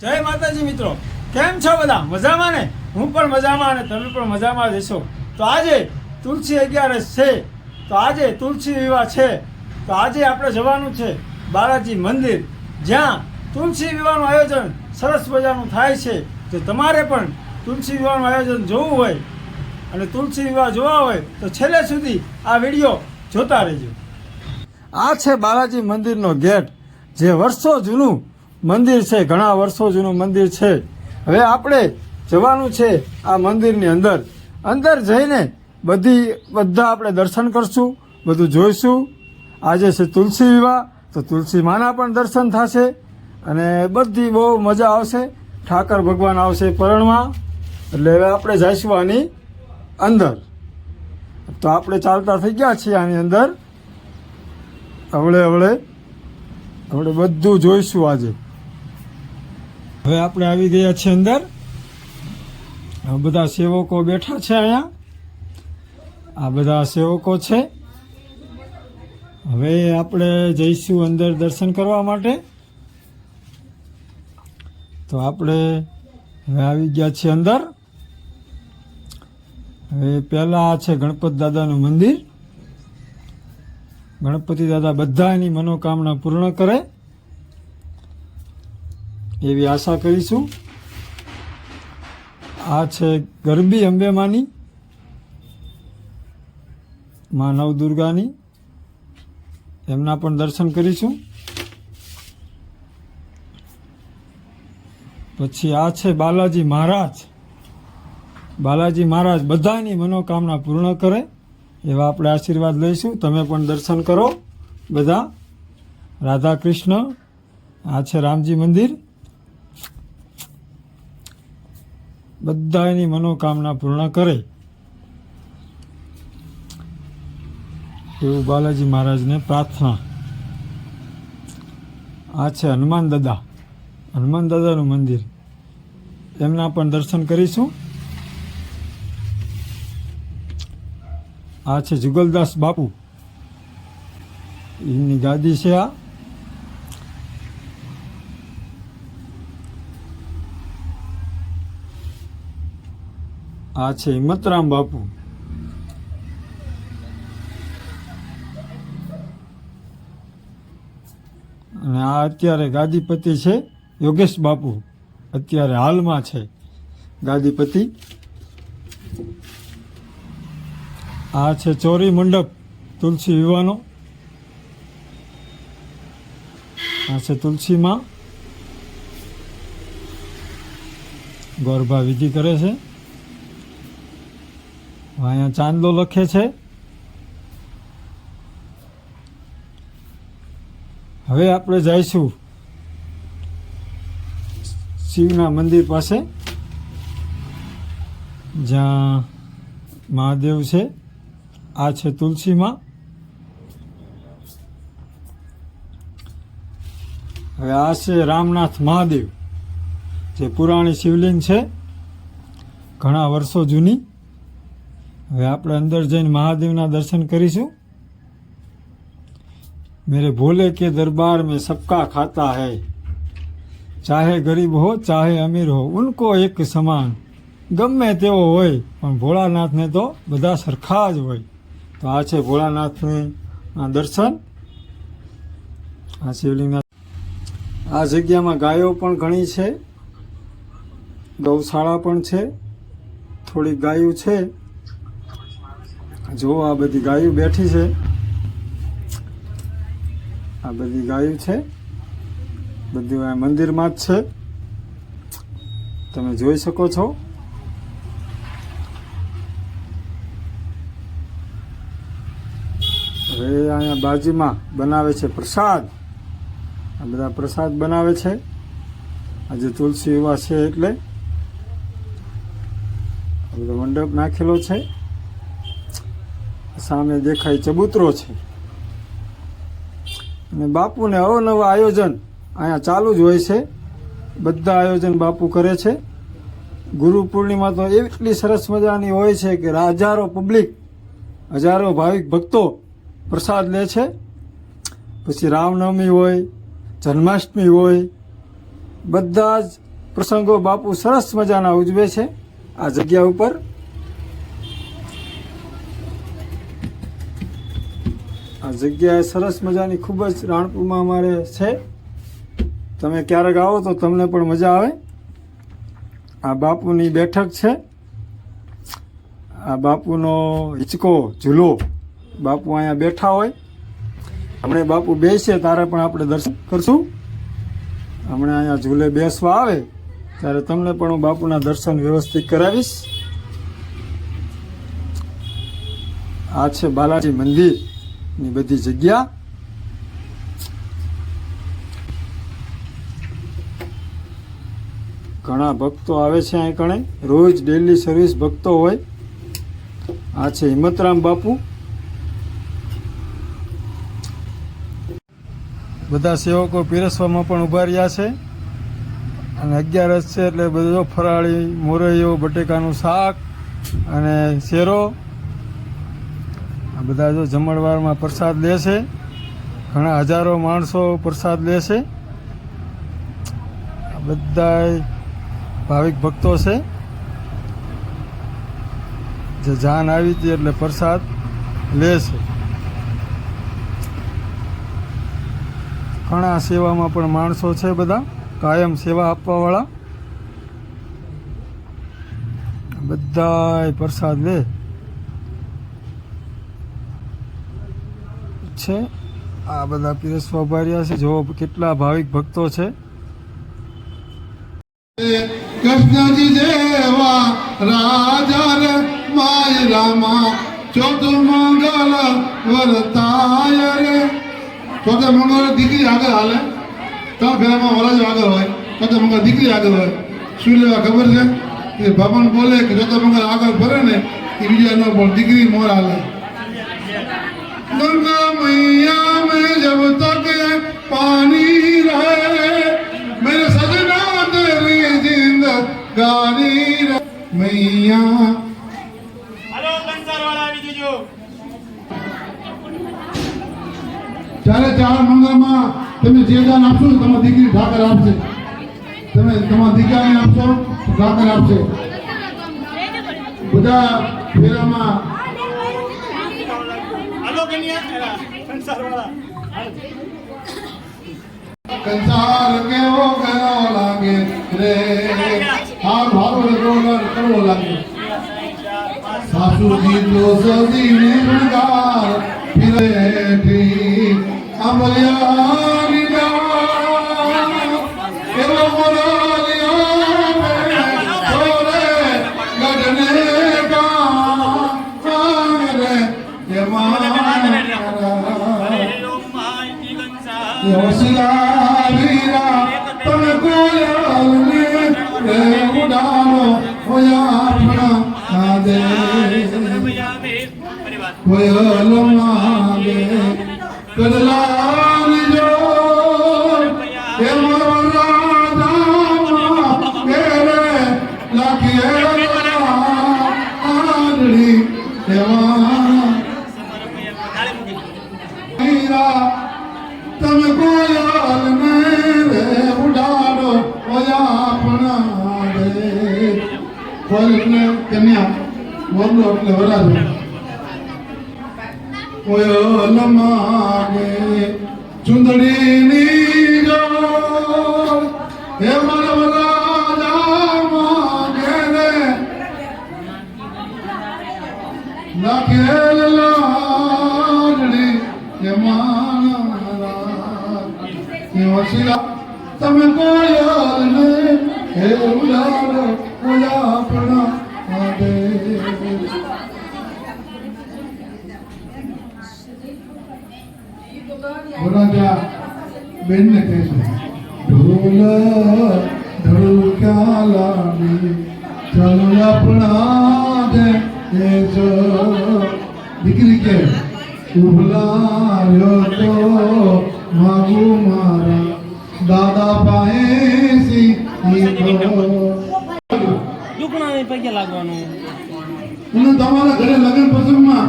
જય માતાજી મિત્રો, કેમ છો બધા? મજામાં ને? હું પણ મજામાં અને તમે પણ મજામાં જ હશો. તો આજે તુલસી 11 છે, તો આજે તુલસી વિવાહ છે. તો આજે આપણે જવાનું છે બાલાજી મંદિર, જ્યાં તુલસી વિવાહનું આયોજન સરસ મજાનું થાય છે. તો તમારે પણ તુલસી વિવાહનું આયોજન જોવું હોય અને તુલસી વિવાહ જોવા હોય તો છેલ્લે સુધી આ વિડીયો જોતા રહેજો. આ છે બાલાજી મંદિરનો ગેટ, જે વર્ષો જૂનું મંદિર છે, ઘણા વર્ષો જૂનું મંદિર છે. હવે આપણે જવાનું છે આ મંદિરની અંદર. અંદર જઈને બધા આપણે દર્શન કરશું, બધું જોઈશું. આજે છે તુલસી વિવાહ, તો તુલસી માના પણ દર્શન થશે અને બધી બહુ મજા આવશે. ઠાકર ભગવાન આવશે પરણવા, એટલે હવે આપણે જઈશું આની અંદર. તો આપણે ચાલતા થઈ ગયા છીએ આની અંદર. હવે બધું જોઈશું આજે. હવે આપણે આવી ગયા છીએ અંદર. હવે બધા સેવકો બેઠા છે અહીંયા. આ બધા સેવકો છે. હવે આપણે જઈશું અંદર દર્શન કરવા માટે. તો આપણે હવે આવી ગયા છીએ અંદર. હવે પહેલાં આ છે ગણપત દાદાનું મંદિર. ગણપતિ દાદા બધાની મનોકામના પૂર્ણ કરે એવી આશા કરીશું. આ છે ગરબી અંબે માની, મા નવદુર્ગાની, એમના પણ દર્શન કરીશું. પછી આ છે બાલાજી મહારાજ. બાલાજી મહારાજ બધાની મનોકામના પૂર્ણ કરે એવા આપણે આશીર્વાદ લઈશું. તમે પણ દર્શન કરો બધા. રાધા કૃષ્ણ. આ છે રામજી મંદિર. બધાની મનોકામના પૂર્ણ કરે એવું બાલાજી મહારાજને પ્રાર્થના. આ છે હનુમાન દાદા. હનુમાન દાદાનું મંદિર, એમના પણ દર્શન કરીશું. આ છે જુગલદાસ બાપુ, એમની ગાદી છે આ. આ છે હિંમતરામ બાપુ. અને આ અત્યારે ગાદીપતિ છે યોગેશ બાપુ, અત્યારે હાલમાં છે ગાદીપતિ. આ છે ચોરી મંડપ તુલસી વિવાહનો. આ છે તુલસીમાં ગોરભા વિધિ કરે છે. અહીંયા ચાંદલો લખે છે. હવે આપણે જઈશું શિવના મંદિર પાસે, જ્યાં મહાદેવ છે. આ છે તુલસીમાં. હવે આ છે રામનાથ મહાદેવ, જે પુરાણી શિવલિંગ છે, ઘણા વર્ષો જૂની. હવે આપણે અંદર જઈને મહાદેવના દર્શન કરીશું. मेरे भोले के दरबार में सबका खाता है, चाहे गरीब हो चाहे अमीर हो उनको एक સમાન. ગમે તેવો હોય પણ ભોળાનાથને તો બધા સરખા જ હોય. તો આ છે ભોળાનાથના દર્શન. આ શિવલિંગના. આ જગ્યામાં ગાયો પણ ઘણી છે, ગૌશાળા પણ છે, થોડી ગાયો છે. જો આ બધી ગાયો બેઠી છે, આ બધી ગાયો છે, બધું આ મંદિરમાં જ છે, તમે જોઈ શકો છો. હવે અહીંયા બાજુમાં બનાવે છે પ્રસાદ. આ બધા પ્રસાદ બનાવે છે. આજે તુલસી વિવાહ છે એટલે આ બધો મંડપ નાખેલો છે. સામે દેખાય ચબૂતરો છે. અને બાપુને અવનવા આયોજન અહીંયા ચાલુ જ હોય છે. બધા આયોજન બાપુ કરે છે. ગુરુ પૂર્ણિમા તો એટલી સરસ મજાની હોય છે કે હજારો પબ્લિક, હજારો ભાવિક ભક્તો પ્રસાદ લે છે. પછી રામનવમી હોય, જન્માષ્ટમી હોય, બધા જ પ્રસંગો બાપુ સરસ મજાના ઉજવે છે આ જગ્યા ઉપર. આ જગ્યા સરસ મજાની ખૂબ જ રાણપુરમાં અમારે છે. તમે ક્યારેક આવો તો તમને પણ મજા આવે. આ બાપુની બેઠક છે. આ બાપુનો હિંચકો ઝૂલો, બાપુ અહીંયા બેઠા હોય. હમણાં બાપુ બેસે ત્યારે પણ આપણે દર્શન કરશું. હમણાં અહીંયા ઝૂલે બેસવા આવે ત્યારે તમને પણ હું બાપુના દર્શન વ્યવસ્થિત કરાવીશ. આ છે બાલાજી મંદિરની બધી જગ્યા. ઘણા ભક્તો આવે છે અહીં કણે, રોજ ડેલી સર્વિસ ભક્તો હોય. આ છે હિંમતરામ બાપુ. બધા સેવકો પીરસવામાં પણ ઊભા રહ્યા છે. અને 11 છે એટલે બધો ફરાળી મોરૈયો, બટેકાનું શાક અને શેરો, આ બધા જો જમણવારમાં પ્રસાદ લે છે. ઘણા હજારો માણસો પ્રસાદ લે છે. આ બધા ભાવિક ભક્તો છે જે જાન આવી હતી એટલે પ્રસાદ લે છે. ઘણા સેવામાં પણ માણસો છે, બધા કાયમ સેવા આપવાવાળા. બધા પ્રસાદ લે છે. આ બધા પીરસવા ઉભા રહ્યા છે. જો કેટલા ભાવિક ભક્તો છે. કૃષ્ણજી જેવા રાજા રે માય રામા, ચોથું મંગલ વરતાય રે. ચોથા મંગળ દીકરી આગળ હાલે, ત્રણ ફેરામાં વરજ આગળ હોય, ચોથા મંગળ દીકરી આગળ હોય. શું લેવા ખબર છે કે ભગવાન બોલે કે ચોથા મંગળ આગળ ફરે ને એ બીજા ન બોલ, દીકરી મોર હાલે. ગંગા મૈયા મેં જબ તક પાણી રહે, મેરે સजना तेरी जिंदगानी रे मैया. हेलो कंसार वाला આવી જજો. ચારે ચાર મંગળમાં તમે જે દાન આપશો તમારી દીકરી ઠાકર આપશે. તમે તમારી દીકરાને આપશો ઠાકર આપશે. બધા ફેરામાં हेलो કન્યા કંસાર વાળા. કંસાર કેવો ગયો લાગે રે, આ ભારો રોલર કરવો લાગે. સાસુજી તો સદીને રંગાર ફિરેઠી અમલિયાની ડાળ, એવો મોરાલિયા મે છોરે ગઢને ગામ રે વસીલા વીરા તમે કોયલને રે ઉડાનો હોયા આપણા દે. કોયલ માગે કદલાની જો એ મારો રાજા કેરે લાખીએ આંધળી એવા વીરા તમે કોયલ ને રે ઉડાડો ઓયા આપણા દે. કોયલ એટલે કન્યા, મોરલો એટલે વરાજો. કોયલ માગે ચુંદડીની જોડ, હે મારા રાજા માગે રે લાખેલ લાડડી હે મારા વસીલા તમે કોયલ ને હે ઉડાડો ઓલા આપણા દે. વરાજા બેન ને કહે છે ઢોલ ઢોલકા લાડી ચાલો આપણા દે. દીકરી કે ઉભલાયો તો માગુ મારા દાદા પાસેથી દુકણા પૈકી લાગવાનું. તમારા ઘરે લગ્ન પ્રસંગમાં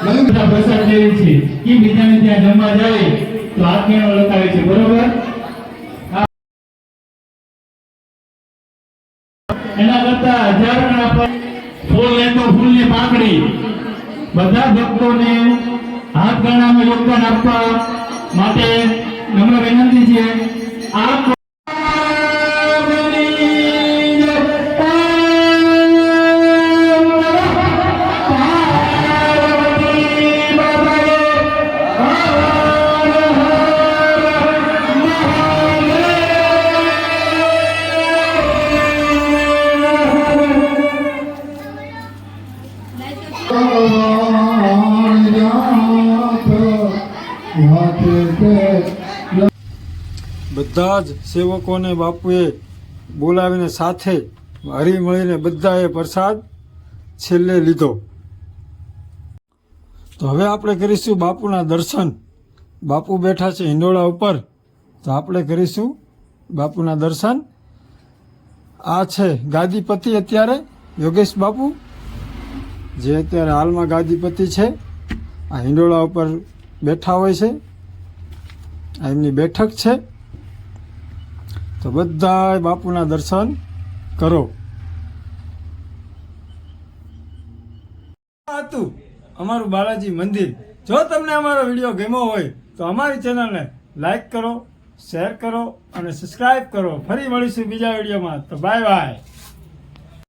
લગ્ન પ્રસાદ જેવી છે કે બીજાને ત્યાં જમવા જાય તો હાથ લખાવે છે, બરોબર. એના કરતા 1000 ગણા પર ફૂલ લેતો ફૂલની પાંખડી બધા ભક્તોને હાથ ગણામાં યોગદાન આપવા માટે નમ્ર વિનંતી છે. આપ બધા જ સેવકોને બાપુએ બોલાવીને સાથે હરી મળીને બધાએ પ્રસાદ છેલ્લે લીધો. તો હવે આપણે કરીશું બાપુના દર્શન. બાપુ બેઠા છે હિંડોળા ઉપર, તો આપણે કરીશું બાપુના દર્શન. આ છે ગાદીપતિ અત્યારે યોગેશ બાપુ, જે અત્યારે હાલમાં ગાદીપતિ છે. આ હિંડોળા ઉપર બેઠા હોય છે, આ એમની બેઠક છે. તો બધા બાપુના દર્શન કરો. આ હતું અમારું બાલાજી મંદિર. જો તમને અમારો વિડીયો ગમ્યો હોય તો અમારી ચેનલને લાઈક કરો, શેર કરો અને સબસ્ક્રાઈબ કરો. ફરી મળીશું બીજા વિડીયોમાં. તો બાય બાય.